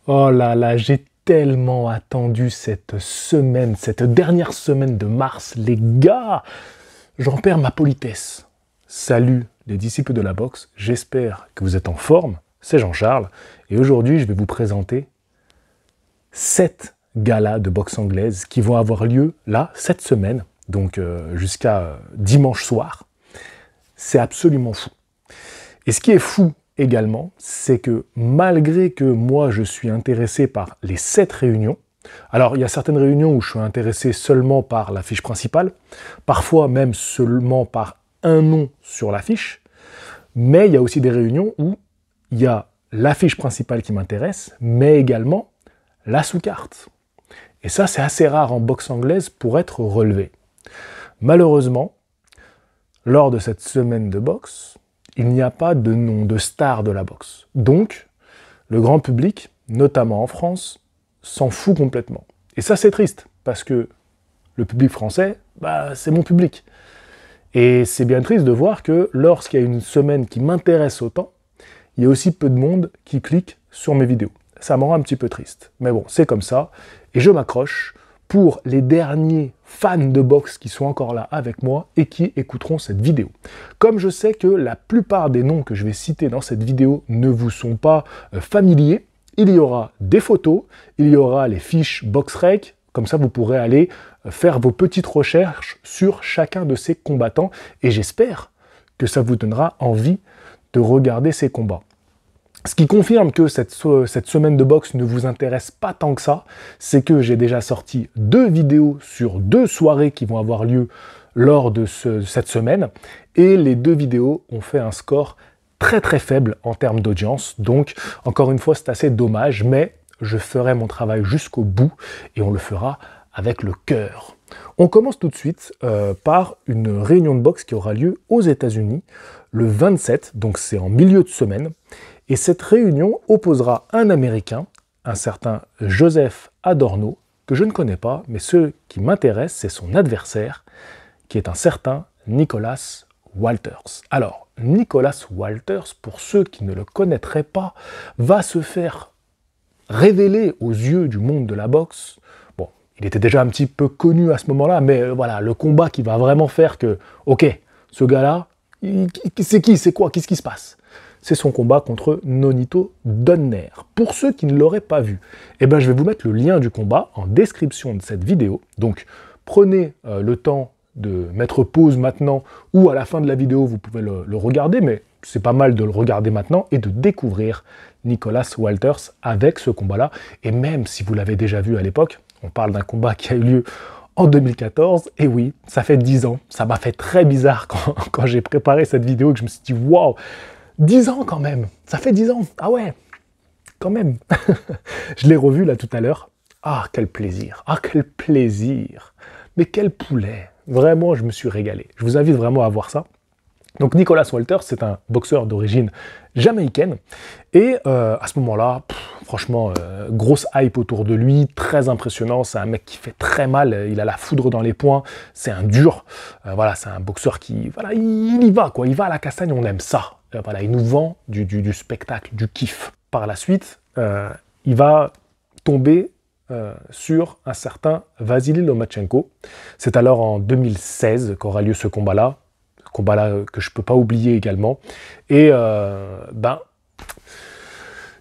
Oh là là, j'ai tellement attendu cette semaine, cette dernière semaine de mars, les gars. J'en perds ma politesse. Salut les disciples de la boxe, j'espère que vous êtes en forme. C'est Jean-Charles et aujourd'hui je vais vous présenter 7 galas de boxe anglaise qui vont avoir lieu là, cette semaine, donc jusqu'à dimanche soir. C'est absolument fou. Et ce qui est fou également, c'est que malgré que moi je suis intéressé par les 7 réunions, alors il y a certaines réunions où je suis intéressé seulement par l'affiche principale, parfois même seulement par un nom sur l'affiche, mais il y a aussi des réunions où il y a l'affiche principale qui m'intéresse, mais également la sous-carte. Et ça c'est assez rare en boxe anglaise pour être relevé. Malheureusement, lors de cette semaine de boxe, il n'y a pas de nom de star de la boxe. Donc, le grand public, notamment en France, s'en fout complètement. Et ça, c'est triste, parce que le public français, c'est mon public. Et c'est bien triste de voir que lorsqu'il y a une semaine qui m'intéresse autant, il y a aussi peu de monde qui clique sur mes vidéos. Ça me rend un petit peu triste. Mais bon, c'est comme ça. Et je m'accroche pour les derniers fans de boxe qui sont encore là avec moi et qui écouteront cette vidéo. Comme je sais que la plupart des noms que je vais citer dans cette vidéo ne vous sont pas familiers, il y aura des photos, il y aura les fiches BoxRec, comme ça vous pourrez aller faire vos petites recherches sur chacun de ces combattants et j'espère que ça vous donnera envie de regarder ces combats. Ce qui confirme que cette semaine de boxe ne vous intéresse pas tant que ça, c'est que j'ai déjà sorti 2 vidéos sur 2 soirées qui vont avoir lieu lors de cette semaine, et les 2 vidéos ont fait un score très très faible en termes d'audience, donc encore une fois c'est assez dommage, mais je ferai mon travail jusqu'au bout, et on le fera avec le cœur. On commence tout de suite par une réunion de boxe qui aura lieu aux États-Unis le 27, donc c'est en milieu de semaine. Et cette réunion opposera un Américain, un certain Joseph Adorno, que je ne connais pas, mais ce qui m'intéresse, c'est son adversaire, qui est un certain Nicholas Walters. Alors, Nicholas Walters, pour ceux qui ne le connaîtraient pas, va se faire révéler aux yeux du monde de la boxe. Bon, il était déjà un petit peu connu à ce moment-là, mais voilà, le combat qui va vraiment faire que, ok, ce gars-là, c'est qui, c'est quoi, qu'est-ce qui se passe? C'est son combat contre Nonito Donaire. Pour ceux qui ne l'auraient pas vu, je vais vous mettre le lien du combat en description de cette vidéo. Donc, prenez le temps de mettre pause maintenant ou à la fin de la vidéo, vous pouvez le regarder, mais c'est pas mal de le regarder maintenant et de découvrir Nicholas Walters avec ce combat-là. Et même si vous l'avez déjà vu à l'époque, on parle d'un combat qui a eu lieu en 2014, et oui, ça fait 10 ans. Ça m'a fait très bizarre quand j'ai préparé cette vidéo et que je me suis dit, waouh, 10 ans quand même, ça fait 10 ans, ah ouais, quand même. Je l'ai revu là tout à l'heure, ah quel plaisir, mais quel poulet, vraiment je me suis régalé. Je vous invite vraiment à voir ça. Donc Nicholas Walters, c'est un boxeur d'origine jamaïcaine, et à ce moment-là, franchement, grosse hype autour de lui, très impressionnant, c'est un mec qui fait très mal, il a la foudre dans les poings, c'est un dur, voilà, c'est un boxeur qui, voilà, il y va quoi, il va à la castagne, on aime ça. Voilà, il nous vend du spectacle, du kiff. Par la suite, il va tomber sur un certain Vasily Lomachenko. C'est alors en 2016 qu'aura lieu ce combat-là que je ne peux pas oublier également. Et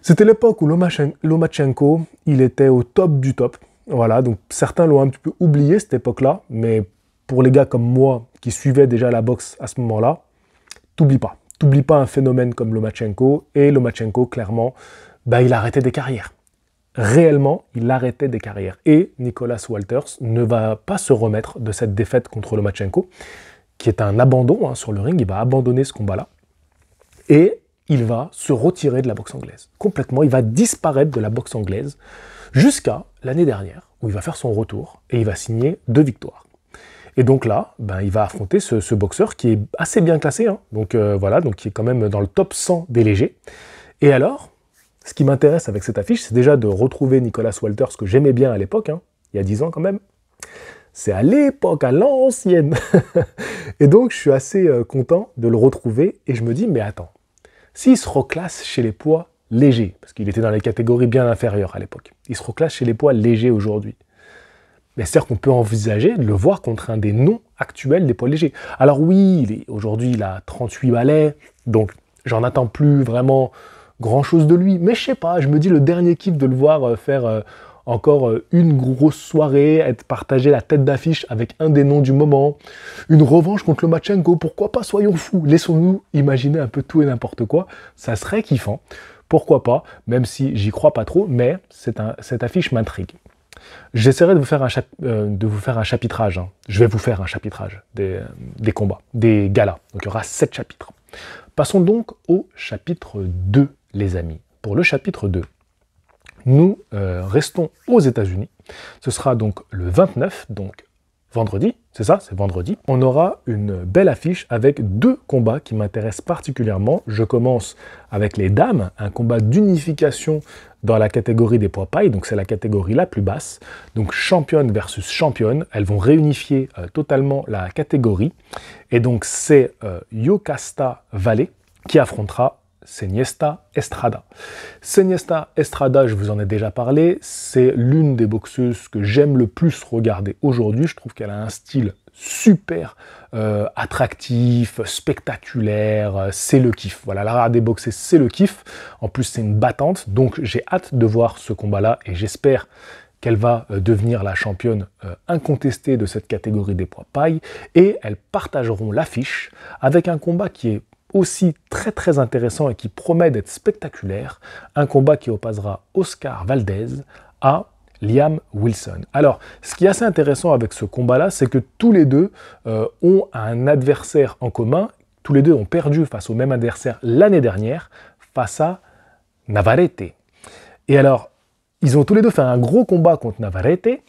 c'était l'époque où Lomachenko, il était au top du top. Voilà, donc certains l'ont un petit peu oublié cette époque-là, mais pour les gars comme moi qui suivaient déjà la boxe à ce moment-là, t'oublies pas. T'oublies pas un phénomène comme Lomachenko, et Lomachenko, clairement, il arrêtait des carrières. Réellement, il arrêtait des carrières. Et Nicholas Walters ne va pas se remettre de cette défaite contre Lomachenko, qui est un abandon sur le ring, il va abandonner ce combat-là, et il va se retirer de la boxe anglaise. Complètement, il va disparaître de la boxe anglaise, jusqu'à l'année dernière, où il va faire son retour, et il va signer 2 victoires. Et donc là, il va affronter ce boxeur qui est assez bien classé, donc voilà, donc qui est quand même dans le top 100 des légers. Et alors, ce qui m'intéresse avec cette affiche, c'est déjà de retrouver Nicholas Walters, que j'aimais bien à l'époque, il y a 10 ans quand même. C'est à l'époque, à l'ancienne. Et donc, je suis assez content de le retrouver, et je me dis, mais attends, s'il se reclasse chez les poids léger, parce qu'il était dans les catégories bien inférieures à l'époque. Il se reclasse chez les poids légers aujourd'hui. Mais c'est-à-dire qu'on peut envisager de le voir contre un des noms actuels des poids légers. Alors oui, aujourd'hui il a 38 balais, donc j'en attends plus vraiment grand-chose de lui. Mais je sais pas, je me dis le dernier kiff de le voir faire encore une grosse soirée, être partagé la tête d'affiche avec un des noms du moment, une revanche contre Lomachenko, pourquoi pas, soyons fous, laissons-nous imaginer un peu tout et n'importe quoi, ça serait kiffant, pourquoi pas, même si j'y crois pas trop, mais cette affiche m'intrigue. J'essaierai de vous faire un chapitrage. Hein. Je vais vous faire un chapitrage des combats, des galas. Donc il y aura 7 chapitres. Passons donc au chapitre 2, les amis. Pour le chapitre 2, nous restons aux États-Unis. Ce sera donc le 29, donc vendredi, c'est ça, c'est vendredi. On aura une belle affiche avec 2 combats qui m'intéressent particulièrement. Je commence avec les dames, un combat d'unification dans la catégorie des poids pailles, donc c'est la catégorie la plus basse. Donc championne versus championne, elles vont réunifier totalement la catégorie. Et donc c'est Yokasta Valle qui affrontera Seniesta Estrada. Seniesta Estrada, je vous en ai déjà parlé, c'est l'une des boxeuses que j'aime le plus regarder aujourd'hui. Je trouve qu'elle a un style super attractif, spectaculaire, c'est le kiff. Voilà, la regarder boxer, c'est le kiff. En plus, c'est une battante, donc j'ai hâte de voir ce combat-là et j'espère qu'elle va devenir la championne incontestée de cette catégorie des poids pailles et elles partageront l'affiche avec un combat qui est aussi très intéressant et qui promet d'être spectaculaire, un combat qui opposera Oscar Valdez à Liam Wilson. Alors, ce qui est assez intéressant avec ce combat-là, c'est que tous les deux ont un adversaire en commun, tous les deux ont perdu face au même adversaire l'année dernière, face à Navarrete. Et alors, ils ont tous les deux fait un gros combat contre Navarrete,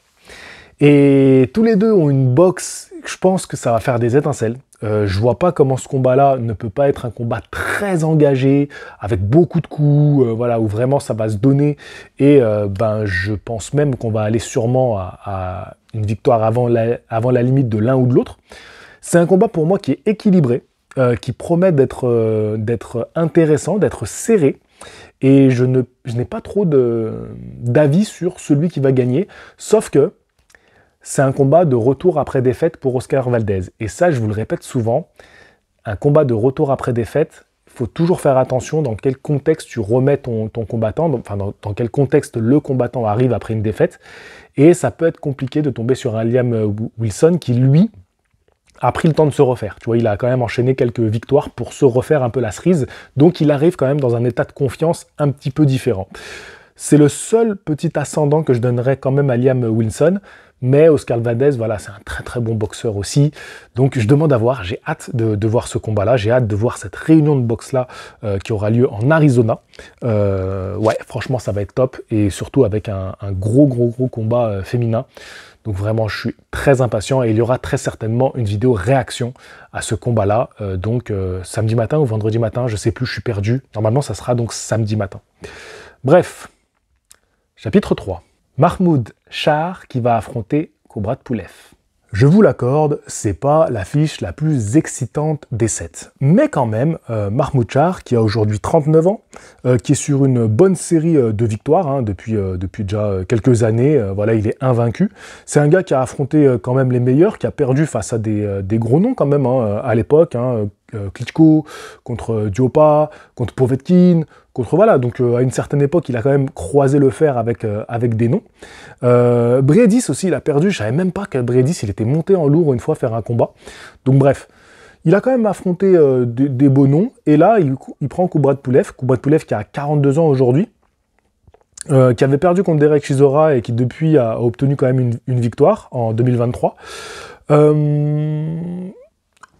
et tous les deux ont une boxe, je pense que ça va faire des étincelles. Je vois pas comment ce combat-là ne peut pas être un combat très engagé, avec beaucoup de coups, voilà, où vraiment ça va se donner. Et je pense même qu'on va aller sûrement à une victoire avant la limite de l'un ou de l'autre. C'est un combat pour moi qui est équilibré, qui promet d'être intéressant, d'être serré. Et je n'ai pas trop d'avis sur celui qui va gagner, sauf que c'est un combat de retour après défaite pour Oscar Valdez. Et ça, je vous le répète souvent, un combat de retour après défaite, il faut toujours faire attention dans quel contexte tu remets ton combattant, dans quel contexte le combattant arrive après une défaite. Et ça peut être compliqué de tomber sur un Liam Wilson qui, lui, a pris le temps de se refaire. Tu vois, il a quand même enchaîné quelques victoires pour se refaire un peu la cerise. Donc il arrive quand même dans un état de confiance un petit peu différent. C'est le seul petit ascendant que je donnerais quand même à Liam Wilson. Mais Oscar Valdez, voilà, c'est un très bon boxeur aussi. Donc je demande à voir, j'ai hâte de voir ce combat-là, j'ai hâte de voir cette réunion de boxe-là qui aura lieu en Arizona. Ouais, franchement, ça va être top. Et surtout avec un gros combat féminin. Donc vraiment, je suis très impatient et il y aura très certainement une vidéo réaction à ce combat-là. Samedi matin ou vendredi matin, je sais plus, je suis perdu. Normalement, ça sera donc samedi matin. Bref, chapitre 3. Mahmoud Charr qui va affronter Kubratpulev. Je vous l'accorde, c'est pas l'affiche la plus excitante des 7. Mais quand même, Mahmoud Charr, qui a aujourd'hui 39 ans, qui est sur une bonne série de victoires, hein, depuis déjà quelques années, voilà, il est invaincu. C'est un gars qui a affronté quand même les meilleurs, qui a perdu face à des gros noms quand même, hein, à l'époque, hein, Klitschko, contre Diopa, contre Povetkin, voilà, donc à une certaine époque, il a quand même croisé le fer avec des noms. Briedis aussi, il a perdu, je savais même pas que Briedis, il était monté en lourd une fois faire un combat. Donc bref, il a quand même affronté des beaux noms, et là, il prend Kubratpulev qui a 42 ans aujourd'hui, qui avait perdu contre Derek Chisora et qui depuis a obtenu quand même une victoire en 2023.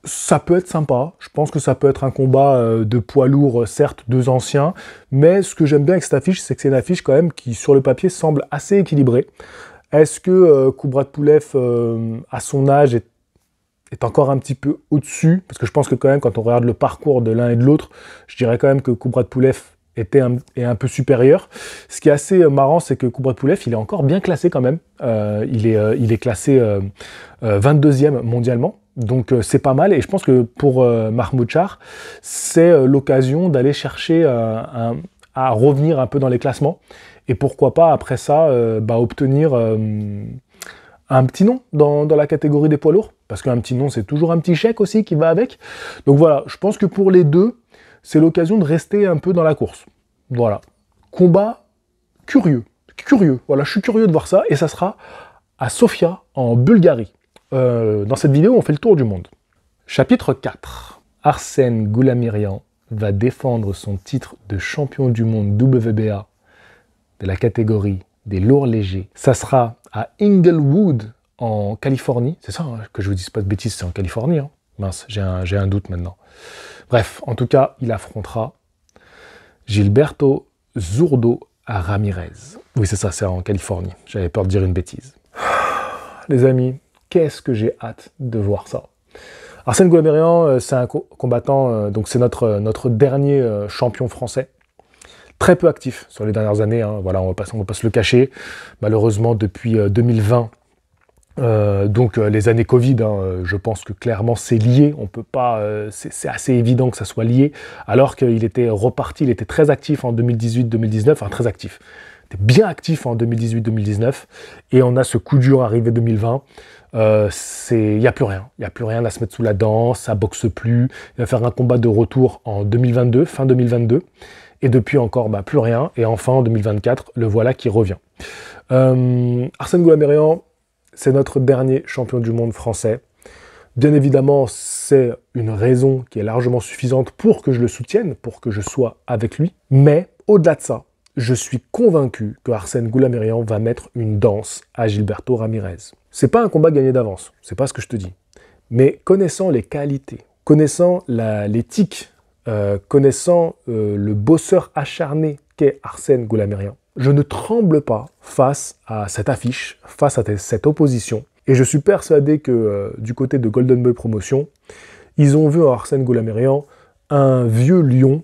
Ça peut être sympa, je pense que ça peut être un combat de poids lourd, certes, 2 anciens, mais ce que j'aime bien avec cette affiche, c'est que c'est une affiche quand même qui, sur le papier, semble assez équilibrée. Est-ce que Kubratpulev, à son âge, est encore un petit peu au-dessus? Parce que je pense que quand même, quand on regarde le parcours de l'un et de l'autre, je dirais quand même que Kubratpulev est un peu supérieur. Ce qui est assez marrant, c'est que Kubratpulev, il est encore bien classé quand même. Il est classé 22e mondialement. Donc c'est pas mal, et je pense que pour Mahmoud Charr, c'est l'occasion d'aller chercher à revenir un peu dans les classements. Et pourquoi pas, après ça, obtenir un petit nom dans la catégorie des poids lourds. Parce qu'un petit nom, c'est toujours un petit chèque aussi qui va avec. Donc voilà, je pense que pour les deux, c'est l'occasion de rester un peu dans la course. Voilà. Combat curieux. Voilà, je suis curieux de voir ça. Et ça sera à Sofia, en Bulgarie. Dans cette vidéo, on fait le tour du monde. Chapitre 4. Arsène Goulamirian va défendre son titre de champion du monde WBA de la catégorie des lourds légers. Ça sera à Inglewood, en Californie. C'est ça, hein, que je vous dise pas de bêtises, c'est en Californie. Hein. Mince, j'ai un doute maintenant. Bref, en tout cas, il affrontera Gilberto Zurdo Ramirez. Oui, c'est ça, c'est en Californie. J'avais peur de dire une bêtise. Les amis, qu'est-ce que j'ai hâte de voir ça. Arsène Goulamirian, c'est un combattant, donc c'est notre dernier champion français. Très peu actif sur les dernières années, hein. Voilà, on va pas se le cacher. Malheureusement, depuis 2020, les années Covid, hein, je pense que clairement c'est lié. On peut pas, c'est assez évident que ça soit lié. Alors qu'il était reparti, il était très actif en 2018-2019, enfin très actif. Il était bien actif en 2018-2019, et on a ce coup dur arrivé 2020. Il n'y a plus rien. Il n'y a plus rien à se mettre sous la dent, ça boxe plus. Il va faire un combat de retour en 2022, fin 2022. Et depuis encore, plus rien. Et enfin, en 2024, le voilà qui revient. Arsène Goulamirian, c'est notre dernier champion du monde français. Bien évidemment, c'est une raison qui est largement suffisante pour que je le soutienne, pour que je sois avec lui. Mais, au-delà de ça, je suis convaincu que Arsène Goulamirian va mettre une danse à Gilberto Ramirez. C'est pas un combat gagné d'avance, c'est pas ce que je te dis. Mais connaissant les qualités, connaissant l'éthique, connaissant le bosseur acharné qu'est Arsène Goulamirian, je ne tremble pas face à cette affiche, face à cette opposition. Et je suis persuadé que du côté de Golden Boy Promotion, ils ont vu en Arsène Goulamirian un vieux lion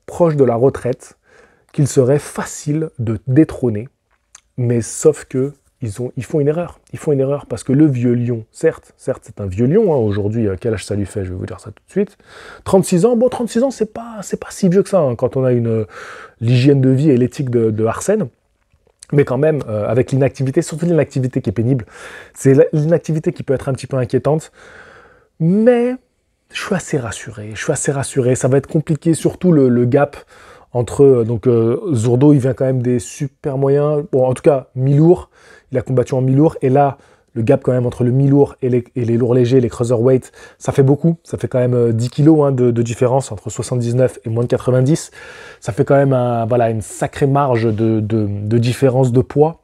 proche de la retraite qu'il serait facile de détrôner. Mais sauf que ils font une erreur. Ils font une erreur parce que le vieux lion, certes c'est un vieux lion, hein, aujourd'hui, quel âge ça lui fait, je vais vous dire ça tout de suite. 36 ans, bon 36 ans, c'est pas si vieux que ça, hein, quand on a l'hygiène de vie et l'éthique de Arsène. Mais quand même, avec l'inactivité, surtout l'inactivité qui est pénible, c'est l'inactivité qui peut être un petit peu inquiétante. Mais je suis assez rassuré, ça va être compliqué, surtout le gap entre, Zurdo, il vient quand même des super moyens, bon en tout cas mi-lourd, il a combattu en mi-lourd, et là, le gap quand même entre le mi-lourd et les lourds légers, les cruiserweight, ça fait beaucoup, ça fait quand même 10 kilos hein, de différence entre 79 et moins de 90, ça fait quand même une sacrée marge de différence de poids.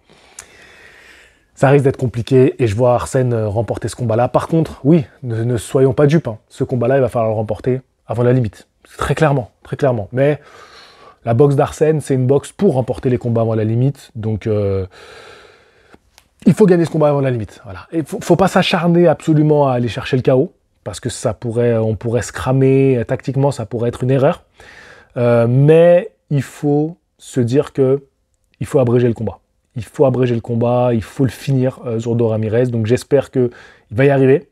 Ça risque d'être compliqué, et je vois Arsène remporter ce combat-là. Par contre, oui, ne soyons pas dupes, hein. Ce combat-là, il va falloir le remporter avant la limite, très clairement, mais la boxe d'Arsène, c'est une boxe pour remporter les combats avant la limite, donc il faut gagner ce combat avant la limite. Voilà. Il ne faut pas s'acharner absolument à aller chercher le KO, parce que on pourrait se cramer, tactiquement ça pourrait être une erreur, mais il faut se dire qu'il faut abréger le combat. Il faut abréger le combat, il faut le finir, Zurdo Ramirez, donc j'espère qu'il va y arriver.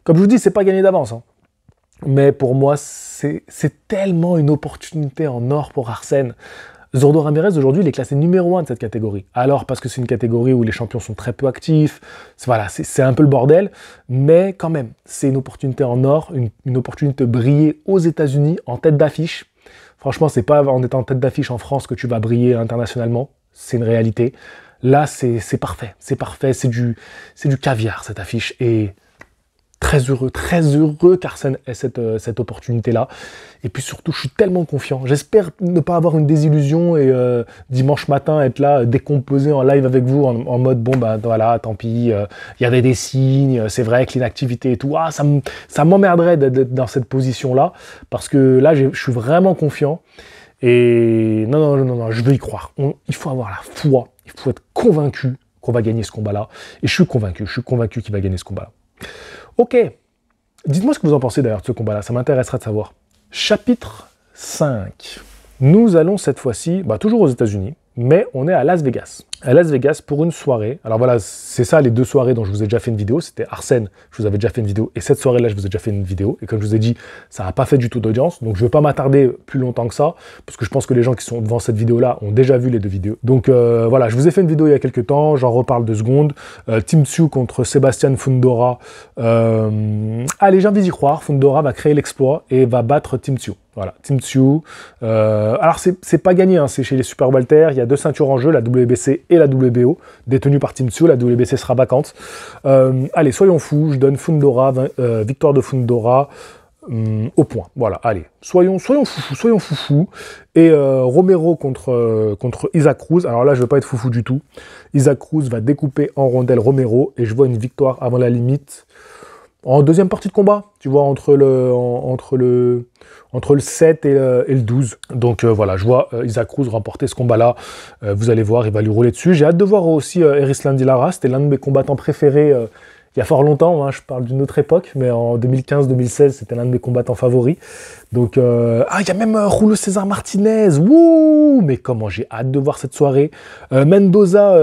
Comme je vous dis, c'est pas gagné d'avance, hein. Mais pour moi, c'est tellement une opportunité en or pour Arsène. Zurdo Ramirez, aujourd'hui, il est classé numéro 1 de cette catégorie. Alors, parce que c'est une catégorie où les champions sont très peu actifs, voilà, c'est un peu le bordel, mais quand même, c'est une opportunité en or, une opportunité de briller aux États-Unis en tête d'affiche. Franchement, c'est pas en étant en tête d'affiche en France que tu vas briller internationalement, c'est une réalité. Là, c'est parfait, c'est du caviar, cette affiche, et très heureux qu'Arsène ait cette opportunité-là. Et puis surtout, je suis tellement confiant. J'espère ne pas avoir une désillusion et dimanche matin être là, décomposé en live avec vous, en mode, bon, voilà, tant pis, il y avait des signes, c'est vrai que l'inactivité et tout, ça m'emmerderait d'être dans cette position-là, parce que là, je suis vraiment confiant. Et non, je veux y croire. Il faut avoir la foi, il faut être convaincu qu'on va gagner ce combat-là. Et je suis convaincu qu'il va gagner ce combat-là. Ok, dites-moi ce que vous en pensez d'ailleurs de ce combat-là, ça m'intéresserait de savoir. Chapitre 5. Nous allons cette fois-ci, toujours aux États-Unis, mais on est à Las Vegas. à Las Vegas pour une soirée. Alors voilà, c'est ça les deux soirées dont je vous ai déjà fait une vidéo. C'était Arsène, je vous avais déjà fait une vidéo, et cette soirée-là, je vous ai déjà fait une vidéo. Et comme je vous ai dit, ça n'a pas fait du tout d'audience, donc je ne vais pas m'attarder plus longtemps que ça, parce que je pense que les gens qui sont devant cette vidéo-là ont déjà vu les deux vidéos. Donc voilà, je vous ai fait une vidéo il y a quelques temps, j'en reparle 2 secondes. Team Tsu contre Sébastien Fundora. Allez, j'ai envie d'y croire, Fundora va créer l'exploit et va battre Team Tsu. Voilà, Team Tsu. Alors, c'est pas gagné, hein, c'est chez les Super Welter. Il y a 2 ceintures en jeu, la WBC et la WBO, détenues par Team Tsu. La WBC sera vacante. Allez, soyons fous, je donne Fundora, victoire de Fundora au point. Voilà, allez, soyons foufou. Et Romero contre Isaac Cruz. Alors là, je ne veux pas être foufou du tout. Isaac Cruz va découper en rondelles Romero et je vois une victoire avant la limite. En deuxième partie de combat, tu vois, entre le 7 et le 12. Donc voilà, je vois Isaac Cruz remporter ce combat-là. Vous allez voir, il va lui rouler dessus. J'ai hâte de voir aussi Erislandy Lara. C'était l'un de mes combattants préférés il y a fort longtemps. Hein, je parle d'une autre époque, mais en 2015-2016, c'était l'un de mes combattants favoris. Donc, il y a même Julio César Martinez. Wouh! Mais comment j'ai hâte de voir cette soirée. Mendoza,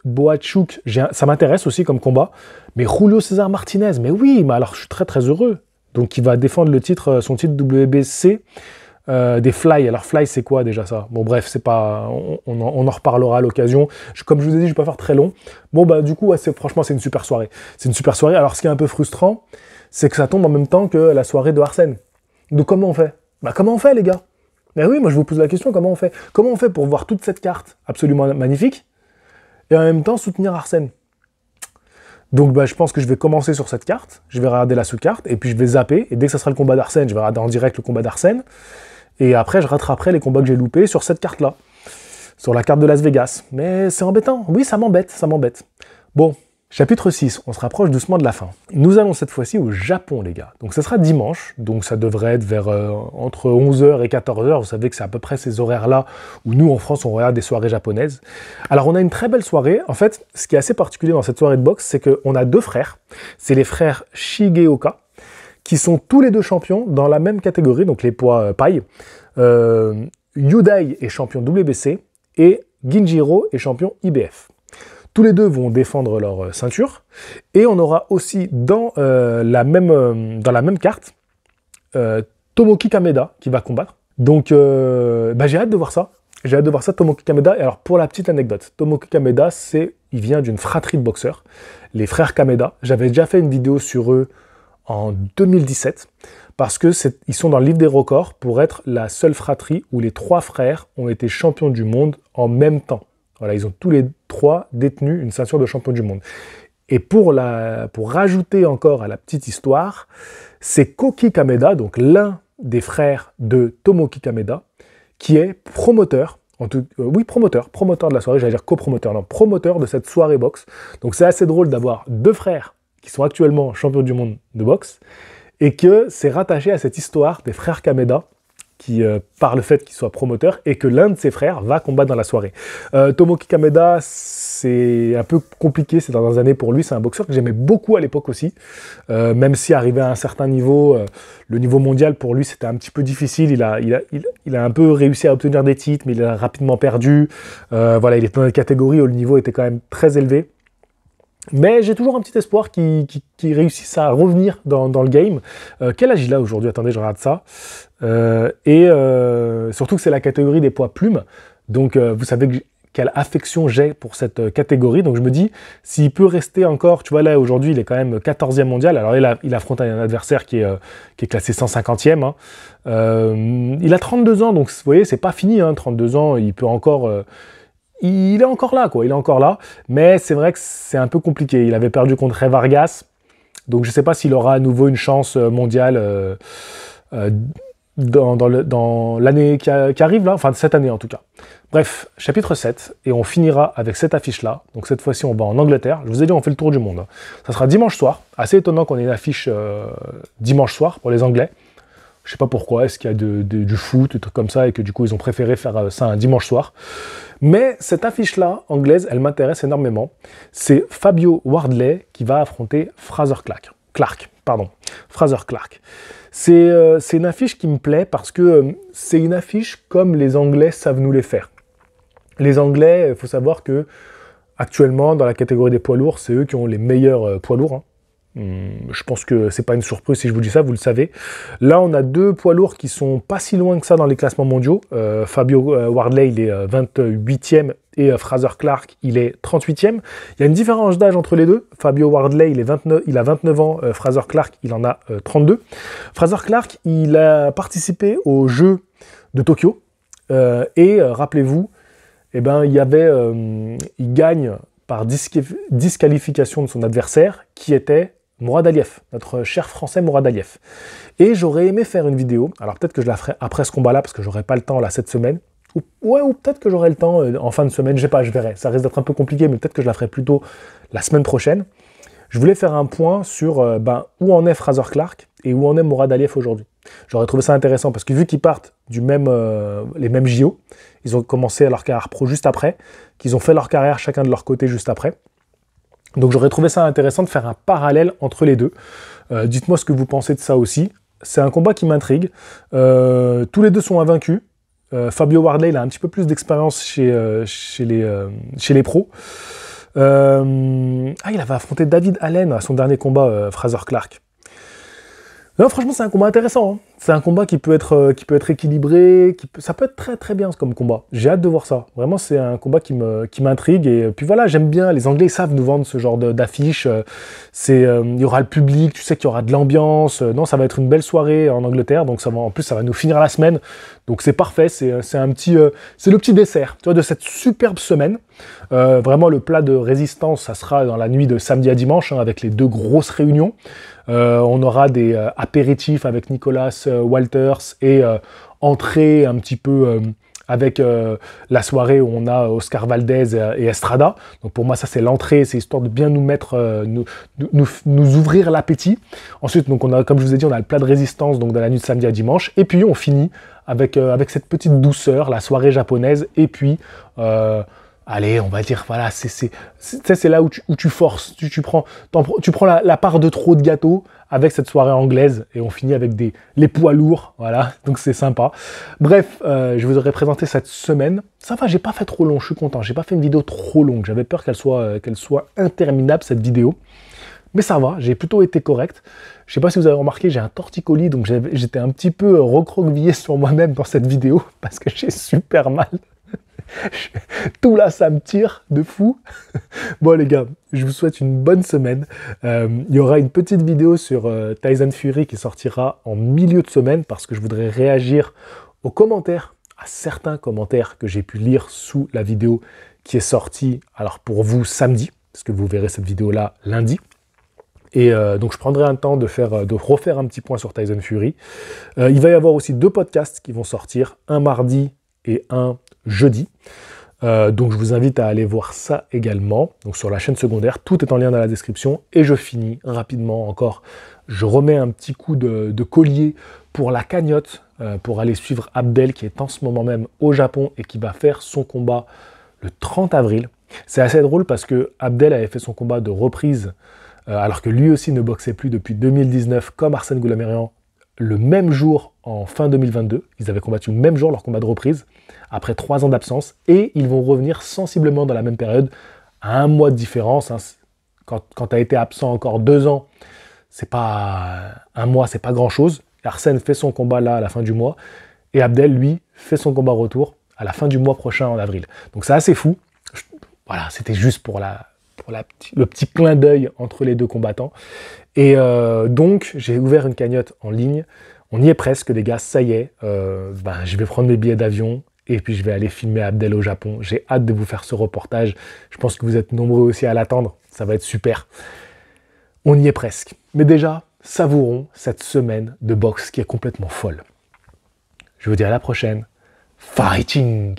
Boachuk, ça m'intéresse aussi comme combat. Mais Julio César Martinez, mais oui, mais alors je suis très très heureux. Donc il va défendre le titre, son titre WBC des Fly. Alors Fly, c'est quoi déjà ça? Bon bref, c'est pas, on en reparlera à l'occasion. Comme je vous ai dit, je vais pas faire très long. Bon bah du coup, ouais, franchement, c'est une super soirée. C'est une super soirée. Alors ce qui est un peu frustrant, c'est que ça tombe en même temps que la soirée de Arsène. Donc comment on fait? Bah comment on fait les gars? Ben oui, moi je vous pose la question, comment on fait? Comment on fait pour voir toute cette carte absolument magnifique et en même temps soutenir Arsène? Donc bah, je pense que je vais commencer sur cette carte, je vais regarder la sous-carte, et puis je vais zapper, et dès que ça sera le combat d'Arsène, je vais regarder en direct le combat d'Arsène, et après je rattraperai les combats que j'ai loupés sur cette carte-là, sur la carte de Las Vegas. Mais c'est embêtant, oui ça m'embête, ça m'embête. Bon, chapitre 6, on se rapproche doucement de la fin. Nous allons cette fois-ci au Japon les gars, donc ça sera dimanche, donc ça devrait être vers entre 11h et 14h, vous savez que c'est à peu près ces horaires-là où nous en France on regarde des soirées japonaises. Alors on a une très belle soirée, en fait ce qui est assez particulier dans cette soirée de boxe, c'est qu'on a 2 frères, c'est les frères Shigeoka, qui sont tous les 2 champions dans la même catégorie, donc les poids paille. Yudai est champion WBC et Ginjiro est champion IBF. Tous les 2 vont défendre leur ceinture. Et on aura aussi dans la même carte Tomoki Kameda qui va combattre. Donc j'ai hâte de voir ça. J'ai hâte de voir ça, Tomoki Kameda. Et alors pour la petite anecdote, Tomoki Kameda, il vient d'une fratrie de boxeurs, les frères Kameda. J'avais déjà fait une vidéo sur eux en 2017 parce que ils sont dans le livre des records pour être la seule fratrie où les 3 frères ont été champions du monde en même temps. Voilà, ils ont tous les 3 détenu une ceinture de champion du monde. Et pour rajouter encore à la petite histoire, c'est Koki Kameda, donc l'un des frères de Tomoki Kameda, qui est promoteur, promoteur de la soirée, j'allais dire copromoteur, non, promoteur de cette soirée boxe. Donc c'est assez drôle d'avoir 2 frères qui sont actuellement champions du monde de boxe, et que c'est rattaché à cette histoire des frères Kameda, qui par le fait qu'il soit promoteur, et que l'un de ses frères va combattre dans la soirée. Tomoki Kameda, c'est un peu compliqué ces dernières années pour lui, c'est un boxeur que j'aimais beaucoup à l'époque aussi, même si arrivé à un certain niveau, le niveau mondial pour lui c'était un petit peu difficile, il a un peu réussi à obtenir des titres, mais il a rapidement perdu, voilà, il était dans une catégorie où le niveau était quand même très élevé. Mais j'ai toujours un petit espoir qu'il réussisse à revenir dans le game. Quel âge il a aujourd'hui? Attendez, je regarde ça. Surtout que c'est la catégorie des poids plumes. Donc vous savez quelle affection j'ai pour cette catégorie. Donc je me dis, s'il peut rester encore, tu vois là aujourd'hui il est quand même 14e mondial. Alors il affronte un adversaire qui est classé 150e. Hein. Il a 32 ans, donc vous voyez, c'est pas fini. Hein, 32 ans, il peut encore... il est encore là, quoi. Il est encore là. Mais c'est vrai que c'est un peu compliqué. Il avait perdu contre Ray Vargas. Donc je ne sais pas s'il aura à nouveau une chance mondiale dans l'année qui arrive, là. Enfin, cette année en tout cas. Bref, chapitre 7. Et on finira avec cette affiche-là. Donc cette fois-ci, on va en Angleterre. Je vous ai dit, on fait le tour du monde. Ça sera dimanche soir. Assez étonnant qu'on ait une affiche dimanche soir pour les Anglais. Je ne sais pas pourquoi, est-ce qu'il y a du foot, des trucs comme ça, et que du coup ils ont préféré faire ça un dimanche soir. Mais cette affiche-là, anglaise, elle m'intéresse énormément. C'est Fabio Wardley qui va affronter Frazer Clark. C'est une affiche qui me plaît parce que c'est une affiche comme les Anglais savent nous les faire. Les Anglais, il faut savoir que actuellement, dans la catégorie des poids lourds, c'est eux qui ont les meilleurs poids lourds, hein. Je pense que c'est pas une surprise si je vous dis ça, vous le savez. Là, on a deux poids lourds qui sont pas si loin que ça dans les classements mondiaux. Fabio Wardley, il est 28e et Fraser Clark, il est 38e. Il y a une différence d'âge entre les deux. Fabio Wardley, il a 29 ans. Fraser Clark, il en a 32. Fraser Clark, il a participé aux Jeux de Tokyo. Rappelez-vous, eh ben, il gagne par disqualification de son adversaire, qui était Mourad Aliev, notre cher français Mourad Aliev. Et j'aurais aimé faire une vidéo, alors peut-être que je la ferai après ce combat-là, parce que j'aurai pas le temps là cette semaine, ou peut-être que j'aurai le temps en fin de semaine, je sais pas, je verrai. Ça risque d'être un peu compliqué, mais peut-être que je la ferai plutôt la semaine prochaine. Je voulais faire un point sur où en est Fraser Clark et où en est Mourad Aliev aujourd'hui. J'aurais trouvé ça intéressant parce que vu qu'ils partent les mêmes JO, ils ont commencé leur carrière pro juste après, qu'ils ont fait leur carrière chacun de leur côté juste après. Donc j'aurais trouvé ça intéressant de faire un parallèle entre les deux. Dites-moi ce que vous pensez de ça aussi. C'est un combat qui m'intrigue. Tous les deux sont invaincus. Fabio Wardley, il a un petit peu plus d'expérience chez les pros. Il avait affronté David Allen à son dernier combat, Fraser Clark. Non, franchement, c'est un combat intéressant, hein. C'est un combat qui peut être équilibré, ça peut être très très bien comme combat. J'ai hâte de voir ça. Vraiment, c'est un combat qui m'intrigue. Et puis voilà, j'aime bien. Les Anglais savent nous vendre ce genre d'affiche. Il y aura le public, tu sais qu'il y aura de l'ambiance. Non, ça va être une belle soirée en Angleterre. Donc en plus, ça va nous finir la semaine. Donc c'est parfait. C'est le petit dessert, tu vois, de cette superbe semaine. Vraiment, le plat de résistance, ça sera dans la nuit de samedi à dimanche, hein, avec les deux grosses réunions. On aura des apéritifs avec Nicolas Walters et entrée un petit peu avec la soirée où on a Oscar Valdez et Estrada. Donc pour moi, ça c'est l'entrée, c'est histoire de bien nous mettre, nous ouvrir l'appétit. Ensuite, donc on a, comme je vous ai dit, on a le plat de résistance donc dans la nuit de samedi à dimanche. Et puis on finit avec cette petite douceur, la soirée japonaise. Et puis allez, on va dire, voilà, c'est là où tu forces, tu prends la part de trop de gâteau avec cette soirée anglaise et on finit avec les poids lourds, voilà, donc c'est sympa. Bref, je vous aurais présenté cette semaine. Ça va, j'ai pas fait trop long, je suis content, j'ai pas fait une vidéo trop longue, j'avais peur qu'elle soit interminable cette vidéo. Mais ça va, j'ai plutôt été correct. Je sais pas si vous avez remarqué, j'ai un torticolis, donc j'étais un petit peu recroquevillé sur moi-même dans cette vidéo parce que j'ai super mal. Tout là, ça me tire de fou. Bon les gars, je vous souhaite une bonne semaine. Il y aura une petite vidéo sur Tyson Fury qui sortira en milieu de semaine parce que je voudrais réagir aux commentaires, à certains commentaires que j'ai pu lire sous la vidéo qui est sortie, alors pour vous samedi, parce que vous verrez cette vidéo là lundi. Et donc je prendrai un temps de refaire un petit point sur Tyson Fury. Il va y avoir aussi 2 podcasts qui vont sortir, un mardi et un jeudi. Donc je vous invite à aller voir ça également, donc sur la chaîne secondaire, tout est en lien dans la description. Et je finis rapidement encore, je remets un petit coup de collier pour la cagnotte, pour aller suivre Abdel qui est en ce moment même au Japon et qui va faire son combat le 30 avril. C'est assez drôle parce que Abdel avait fait son combat de reprise alors que lui aussi ne boxait plus depuis 2019 comme Arsène Goulamirian, le même jour en fin 2022. Ils avaient combattu le même jour leur combat de reprise, après 3 ans d'absence, et ils vont revenir sensiblement dans la même période, à 1 mois de différence. Hein. Quand tu as été absent encore 2 ans, c'est pas 1 mois, c'est pas grand-chose. Arsène fait son combat là à la fin du mois, et Abdel, lui, fait son combat retour à la fin du mois prochain, en avril. Donc c'est assez fou. Voilà, c'était juste pour le petit clin d'œil entre les 2 combattants. Et donc, j'ai ouvert une cagnotte en ligne. On y est presque, les gars, ça y est. Je vais prendre mes billets d'avion et puis je vais aller filmer Abdel au Japon. J'ai hâte de vous faire ce reportage. Je pense que vous êtes nombreux aussi à l'attendre. Ça va être super. On y est presque. Mais déjà, savourons cette semaine de boxe qui est complètement folle. Je vous dis à la prochaine. Fighting!